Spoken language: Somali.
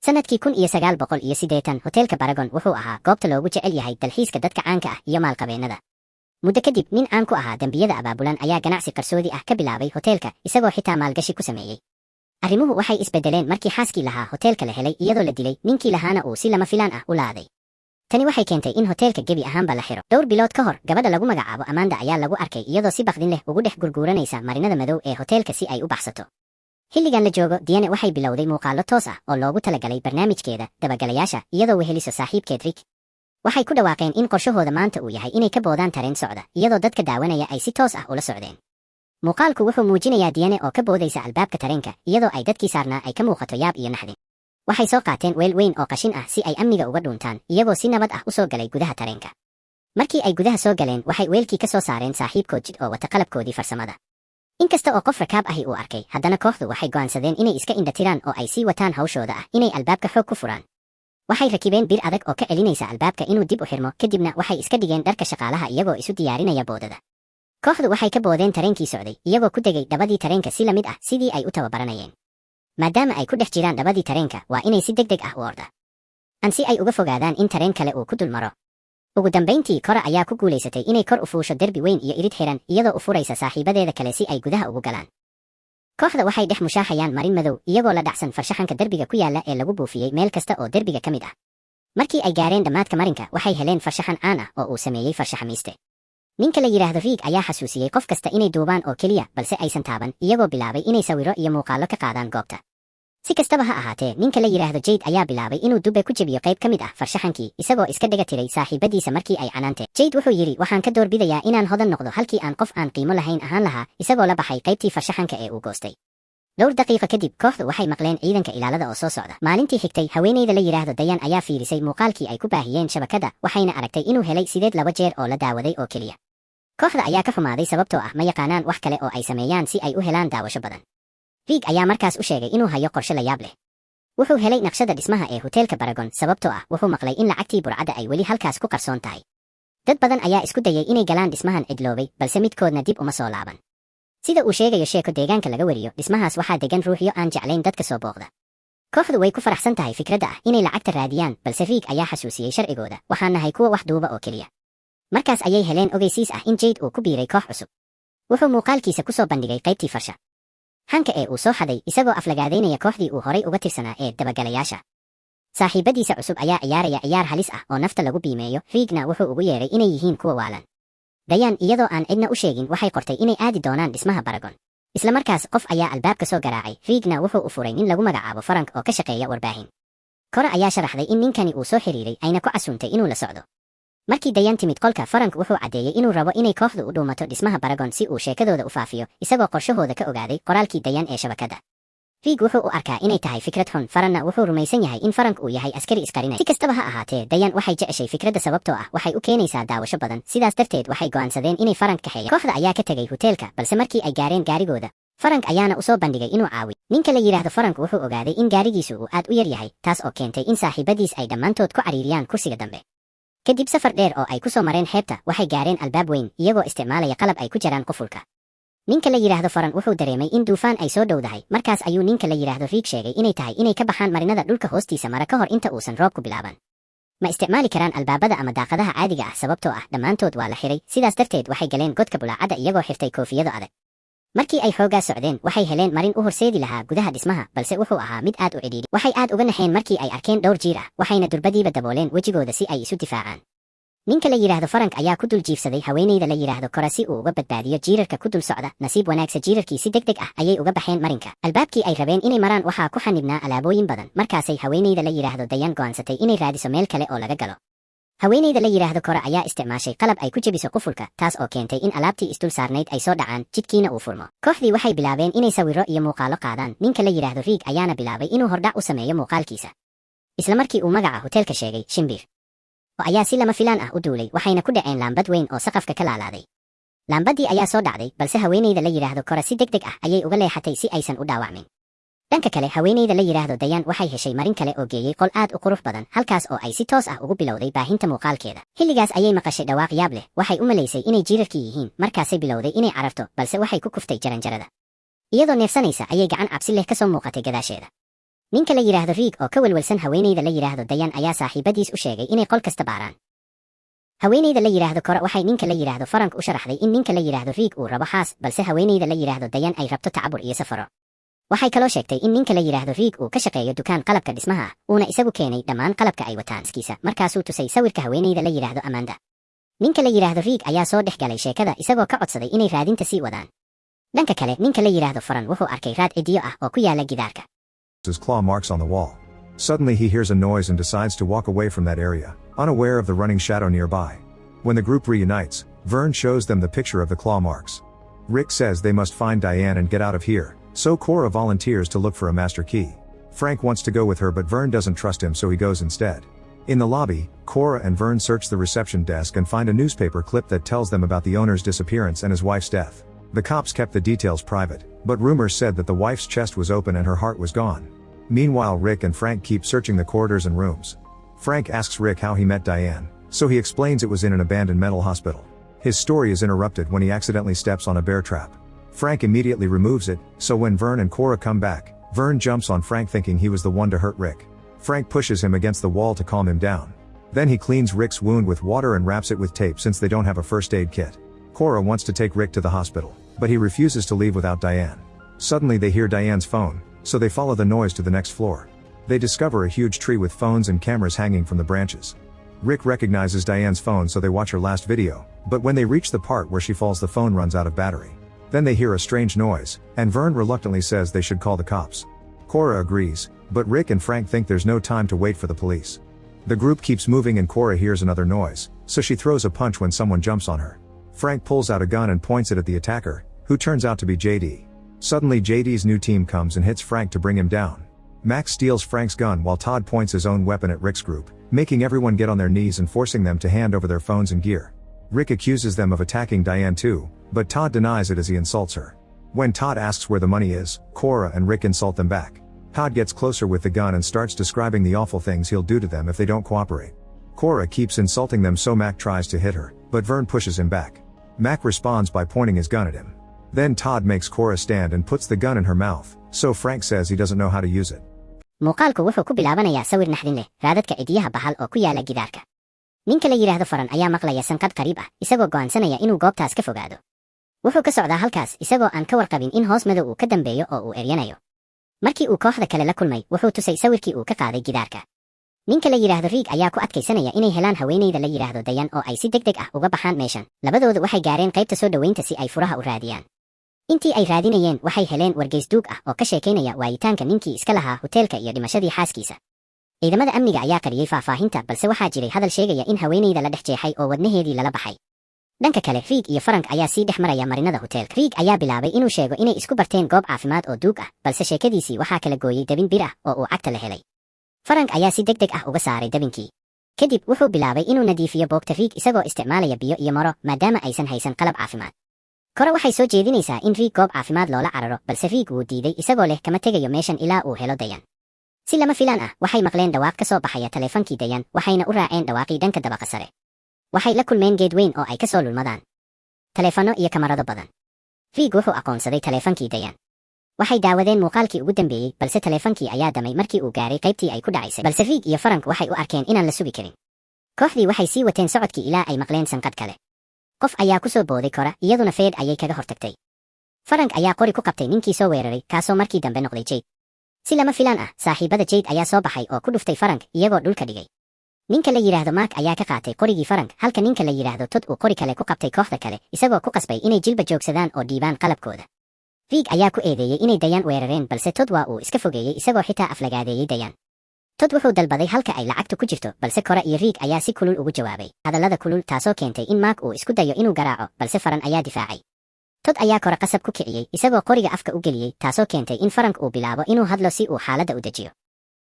sanadkii 1980 hoteelka Paragon wuxuu ahaa goobta loogu jecel yahay dalxiiska dadka caanka ah iyo maalqabeennada. Muddo kadib, nin caan ku ahaa dambiyada abaabulan ayaa ganacsi qarsoodi ah ka bilaabay hoteelka, isagoo xitaa maalgashi ku sameeyey. Arrimuhu waxay isbedeleen markii xaaskii lahaa hoteelka la helay iyadoo la dilay, ninkii lahaana uu si lama filaan ah u laaday. Tani waxay keentay in hoteelka gebi ahaanba la xiro. Dhowr bilood ka hor, gabadha lagu magacaabo Amanda ayaa lagu arkay iyadoo si baqdin leh ugu dhex gurguuranaysa marinada madow ee hoteelka si ay u baxsato. Xilligan la joogo, Diane waxay bilowday muuqaallo toos ah oo loogu talagalay barnaamijkeeda dabagalayaasha iyadoo weheliso saaxiibkeed Rick. Waxay ku dhawaaqeen in qorshahooda maanta uu yahay inay ka boodaan tareen socda, iyadoo dadka daawanaya ay si toos ah ula socdeen. Muuqaalku wuxuu muujinayaa Diane oo ka boodaysa albaabka tareenka, iyadoo ay dadkii saarnaa ay ka muuqato yaab iyo naxdin. Waxay soo qaateen weel weyn oo qashin ah si ay amniga uga dhuuntaan, iyagoo si nabad ah u soo galay gudaha tareenka. Markii ay gudaha soo galeen, waxay weelkii ka soo saareen saaxiibkood Jid oo wata qalabkoodii farsamada. Inkasta oo qof rakaab ahi uu arkay, haddana kooxdu waxay go'aansadeen inay iska indhatiraan oo ay sii wataan hawshooda ah inay albaabka xoog ku furaan. Waxay rakibeen bir adag oo ka celinaysa albaabka inuu dib u xirmo, kadibna waxay iska dhigeen dharka shaqaalaha iyagoo isu diyaarinaya boodada. Kooxdu waxay ka boodeen tareenkii socday, iyagoo ku degay dhabadii tareenka si la mid ah sidii ay u tababaranayeen. Maadaama ay ku dhex jiraan dhabadii tareenka, waa inay si degdeg ah u orda si ay uga fogaadaan in tareen kale uu ku dul maro. Ugu dambayntii, Cora ayaa ku guulaysatay inay kor u fuusho derbi weyn iyo irid xiran, iyadoo u furaysa saaxiibadeeda kale si ay gudaha ugu galaan. Kooxda waxay dhex mushaaxayaan marin madow, iyagoo la dhacsan farshaxanka derbiga ku yaala ee lagu buufiyey meel kasta oo derbiga ka mid ah. Markii ay gaareen dhammaadka marinka, waxay heleen farshaxan caan ah oo uu sameeyey farshaxamiiste. Ninka la yiraahdo Rick ayaa xasuusiyey qof kasta inay duubaan oo keliya, balse aysan taaban, iyagoo bilaabay inay sawiro iyo muuqaallo ka qaadaan goobta. Si kastaba ha ahaatee, ninka la yiraahdo Jade ayaa bilaabay inuu dubbe ku jebiyo qayb ka mid ah farshaxankii, isagoo iska dhaga tiray saaxiibadiisa markii ay canaanteen. Jade wuxuu yidhi, waxaan ka doorbidayaa inaan hodan noqdo halkii aan qof aan qiimo lahayn ahaan lahaa, isagoo la baxay qaybtii farshaxanka ee uu goostay. Dhowr daqiiqo kadib, kooxdu waxay maqleen ciidanka ilaalada oo soo socda. Maalintii xigtay, haweeneyda la yiraahdo Diane ayaa fiirisay muuqaalkii ay ku baahiyeen shabakada, waxayna aragtay inuu helay 2 jeer oo la daawaday oo keliya. Kooxda ayaa ka xumaaday sababtoo ah ma yaqaanaan wax kale oo ay sameeyaan si ay u helaan daawasho badan. Rick ayaa markaas u sheegay inuu hayo qorshe la yaab leh. Wuxuu helay naqshada dhismaha ee hoteelka Paragon sababtoo ah wuxuu maqlay in lacagtii burcadda ay weli halkaas ku qarsoon tahay. Dad badan ayaa isku dayay inay galaan dhismahan cidloobay, balse midkoodna dib uma soo laaban. Sida uu sheegayo sheeko deegaanka laga wariyo, dhismahaas waxaa degan ruuxyo aan jeclayn dadka soo booqda. Kooxdu way ku faraxsan tahay fikradda ah inay lacagta raadiyaan, balse Rick ayaa xasuusiyey sharcigooda, waxaan nahay kuwa wax duuba oo keliya. Markaas ayay heleen ogeysiis ah in Jade uu ku biiray koox cusub. Wuxuu muuqaalkiisa ku soo bandhigay qaybtii farshaxanka ee uu soo xaday, isagoo aflagaadaynaya kooxdii uu horay uga tirsanaa ee dabagalayaasha. Saaxiibadiisa cusub ayaa ciyaaraya ciyaar halis ah oo nafta lagu biimeeyo. Rickna wuxuu ugu yeeray inay yihiin kuwa waalan. Diane, iyadoo aan cidna u sheegin, waxay qortay inay aadi doonaan dhismaha Paragon. Isla markaas, qof ayaa albaabka soo garaacay. Rickna wuxuu u furay nin lagu magacaabo Frank oo ka shaqeeya warbaahin. Cora ayaa sharaxday in ninkani uu soo xiriiray, ayna ku casuuntay inuu la socdo. Markii Diane timid qolka, Frank wuxuu caddeeyey inuu rabo inay kooxdu u dhuumato dhismaha Paragon si uu sheekadooda u faafiyo, isagoo qorshahooda ka ogaaday qoraalkii Diane ee shabakada. Rick wuxuu u arkaa inay tahay fikrad xun, Franna wuxuu rumaysan yahay in Frank uu yahay askari iskarinay. Si kastaba ha ahaatee, Diane waxay jeceshay fikradda sababtoo ah waxay u keenaysaa daawasho badan, sidaas darteed waxay go'aansadeen inay Frank kaxeeyaan. Kooxda ayaa ka tegay hoteelka, balse markii ay gaareen gaarigooda, Frank ayaana u soo bandhigay inuu caawiyo. Ninka la yiraahdo Frank wuxuu ogaaday in gaarigiisu uu aad u yar yahay, taas oo keentay in saaxiibadiis ay dhammaantood ku cariiriyaan kursiga dambe. Kadib safar dheer oo ay ku soo mareen xeebta, waxay gaareen albaab weyn, iyagoo isticmaalaya qalab ay ku jiraan qufulka. Ninka la yiraahdo Frank wuxuu dareemay in duufaan ay soo dhowdahay, markaas ayuu ninka la yiraahdo Rick sheegay inay tahay inay ka baxaan marinada dhulka hoostiisa mara ka hor inta uusan roobku bilaaban. Ma isticmaali karaan albaabada ama daaqadaha caadiga ah sababtoo ah dhammaantood waa la xiray, sidaas darteed waxay galeen godka bulaacada iyagoo xirtay koofiyado adag. Markii ay xoogaa socdeen, waxay heleen marin u horseedi lahaa gudaha dhismaha, balse wuxuu ahaa mid aad u cidhiidhi. Waxay aad uga naxeen markii ay arkeen dhowr jiir ah, waxayna durbadiiba dabooleen wejigooda si ay isu difaacaan. Ninka la yiraahdo Frank ayaa ku dul jiifsaday haweeneyda la yiraahdo Cora si uu uga badbaadiyo jiirarka ku dul socda. Nasiib wanaagsan, jiirarkii si degdeg ah ayay uga baxeen marinka. Albaabkii ay rabeen inay maraan waxaa ku xanibnaa alaabooyin badan, markaasay haweeneyda la yiraahdo Diane go'aansatay inay raadiso meel kale oo laga galo. Haweeneyda la yiraahdo Cora ayaa isticmaashay qalab ay ku jebiso qufulka, taas oo keentay in alaabtii isdul saarnayd ay soo dhacaan, jidkiina uu furmo. Kooxdii waxay bilaabeen inay sawiro iyo muuqaallo qaadaan. Ninka la yiraahdo Rick ayaana bilaabay inuu hordhac u sameeyo muuqaalkiisa. Isla markii uu magaca hoteelka sheegay, shimbir ayaa si lama filaan ah u duulay, waxayna ku dhaceen laambad weyn oo saqafka ka laalaaday. Laambadii ayaa soo dhacday, balse haweeneyda la yiraahdo Cora si degdeg ah ayay uga leexatay si aysan u dhaawacmin. Dhanka kale, haweeneyda la yiraahdo Diane waxay heshay marin kale oo geeyey qol aad u qurux badan, halkaas oo ay si toos ah ugu bilowday baahinta muuqaalkeeda. Xilligaas ayay maqashay dhawaaq yaab leh, waxay u malaysay inay jiirarkii yihiin, markaasay bilowday inay cararto, balse waxay ku kuftay jaranjarada. Iyadoo neefsanaysa ayay gacan cabsi leh ka soo muuqatay gadaasheeda. ninka la yiraahdo Rick oo ka walwalsan haweeneyda la yiraahdo Dayan ayaa saaxiibadiis u sheegay inay qol kasta baaraan. haweeneyda la yiraahdo Cora waxay ninka la yiraahdo Frank u sharaxday in ninka la yiraahdo Rick uu rabo xaas, balse haweeneyda la yiraahdo Dayan ay rabto tacabur iyo safaro. waxay kaloo sheegtay in ninka la yiraahdo Rick uu ka shaqeeyo dukaan qalabka dhismaha ah, uuna isagu keenay dhammaan qalabka ay wataan skiisa, markaasuu tusay sawirka haweeneyda la yiraahdo Amanda. ninka la yiraahdo Rick ayaa soo dhex galay sheekada isagoo ka codsaday inay raadinta sii wadaan. dhanka kale ninka la yiraahdo Fran wuxuu arkay raad cidiyo ah oo ku yaala gidaarka. His claw marks on the wall. Suddenly he hears a noise and decides to walk away from that area, unaware of the running shadow nearby. When the group reunites, Vern shows them the picture of the claw marks. Rick says they must find Diane and get out of here, so Cora volunteers to look for a master key. Frank wants to go with her but Vern doesn't trust him so he goes instead. In the lobby, Cora and Vern search the reception desk and find a newspaper clip that tells them about the owner's disappearance and his wife's death. The cops kept the details private, but rumors said that the wife's chest was open and her heart was gone. Meanwhile Rick and Frank keep searching the corridors and rooms. Frank asks Rick how he met Diane, so he explains it was in an abandoned mental hospital. His story is interrupted when he accidentally steps on a bear trap. Frank immediately removes it, so when Vern and Cora come back, Vern jumps on Frank thinking he was the one to hurt Rick. Frank pushes him against the wall to calm him down. Then he cleans Rick's wound with water and wraps it with tape since they don't have a first aid kit. Cora wants to take Rick to the hospital, but he refuses to leave without Diane. Suddenly they hear Diane's phone, so they follow the noise to the next floor. They discover a huge tree with phones and cameras hanging from the branches. Rick recognizes Diane's phone so they watch her last video, but when they reach the part where she falls the phone runs out of battery. Then they hear a strange noise, and Vern reluctantly says they should call the cops. Cora agrees, but Rick and Frank think there's no time to wait for the police. The group keeps moving and Cora hears another noise, so she throws a punch when someone jumps on her. Frank pulls out a gun and points it at the attacker, who turns out to be JD. Suddenly JD's new team comes and hits Frank to bring him down. Max steals Frank's gun while Todd points his own weapon at Rick's group, making everyone get on their knees and forcing them to hand over their phones and gear. Rick accuses them of attacking Diane too, but Todd denies it as he insults her. When Todd asks where the money is, Cora and Rick insult them back. Todd gets closer with the gun and starts describing the awful things he'll do to them if they don't cooperate. Cora keeps insulting them so Mac tries to hit her, but Vern pushes him back. Mac responds by pointing his gun at him. Then Todd makes Cora stand and puts the gun in her mouth, so Frank says he doesn't know how to use it. muuqaalku wuxuu ku bilaabanayaa sawir naxdin leh, raadadka cidiyaha bahal oo ku yaala gidaarka. ninka la yiraahdo Faran ayaa maqlaya sanqadh qariib ah, isagoo go'aansanaya inuu goobtaas ka fogaado. wuxuu ka socdaa halkaas isagoo aan ka warqabin in hoos madow uu ka dambeeyo oo uu eryanayo. markii uu kooxda kale la kulmay, wuxuu tusay sawirkii uu ka qaaday gidaarka. ninka la yiraahdo Rick ayaa ku adkaysanaya inay helaan haweeneyda la yiraahdo Dayan oo ay si degdeg ah uga baxaan meeshan. labadoodu waxay gaareen qaybta soo dhaweynta si ay furaha u raadiyaan. intii ay raadinayeen waxay heleen wargeys duug ah oo ka sheekaynaya waayitaanka ninkii iska lahaa hoteelka iyo dhimashadii xaaskiisa. ciidamada amniga ayaa qariyay faahfaahinta, balse waxaa jiray hadal sheegaya in haweeneyda la dhex jeexay oo wadnaheedii lala baxay. dhanka kale Rick iyo Frank ayaa sii dhex maraya marinada hoteelka. Rick ayaa bilaabay inuu sheego inay isku barteen goob caafimaad oo duug ah, balse sheekadiisii waxaa kala gooyey dabin bir ah oo uu cagta la helay. Frank ayaa si degdeg ah uga saaray dabinkii. kadib wuxuu bilaabay inuu nadiifiyo boogta Rick isagoo isticmaalaya biyo iyo maro maadaama aysan haysan qalab caafimaad. Cora waxay soo jeedinaysaa in Rick goob caafimaad loola cararo, balse Rick wuu diiday isagoo leh kama tegayo meeshan ilaa uu helo Dayan. si lama filaan ah waxay maqleen dhawaaq ka soo baxaya taleefankii Dayan, waxayna u raaceen dhawaaqii dhanka dabaqa sare. waxay la kulmeen geed weyn oo ay ka soo lulmadaan taleefano iyo kamarado badan. Rick wuxuu aqoonsaday taleefankii Dayan. waxay daawadeen muuqaalkii ugu dambeeyey, balse taleefankii ayaa damay markii uu gaaray qaybtii ay ku dhacaysay, balse Rick iyo Frank waxay u arkeen inaan la sugi karin. kooxdii waxay sii wateen socodkii ilaa ay maqleen sanqadh kale. qof ayaa ku soo booday Cora, iyaduna Fred ayay kaga hortagtay. Frank ayaa qori ku qabtay ninkii soo weeraray, kaasoo markii dambe noqday Jade. si lama filaan ah saaxiibada Jade ayaa soo baxay oo ku dhuftay Frank iyagoo dhulka dhigay. ninka la yiraahdo Mark ayaa ka qaatay qorigii Frank, halka ninka la yiraahdo Todd uu qori kale ku qabtay kooxda kale, isagoo ku qasbay inay jilba joogsadaan oo dhiibaan qalabkooda. Rick ayaa ku eedeeyey inay Dayan weerareen, balse Todd waa uu iska fogeeyey isagoo xitaa aflagaadeeyey Dayan. Todd wuxuu dalbaday halka ay lacagtu ku jirto, balse Cora iyo Rick ayaa si kulul ugu jawaabay hadallada kulul, taasoo keentay in Mark uu isku dayo inuu garaaco, balse Faran ayaa difaacay. Todd ayaa Cora qasab ku kiciyey isagoo qoriga afka u geliyey, taasoo keentay in Frank uu bilaabo inuu hadlo si uu xaaladda u dejiyo.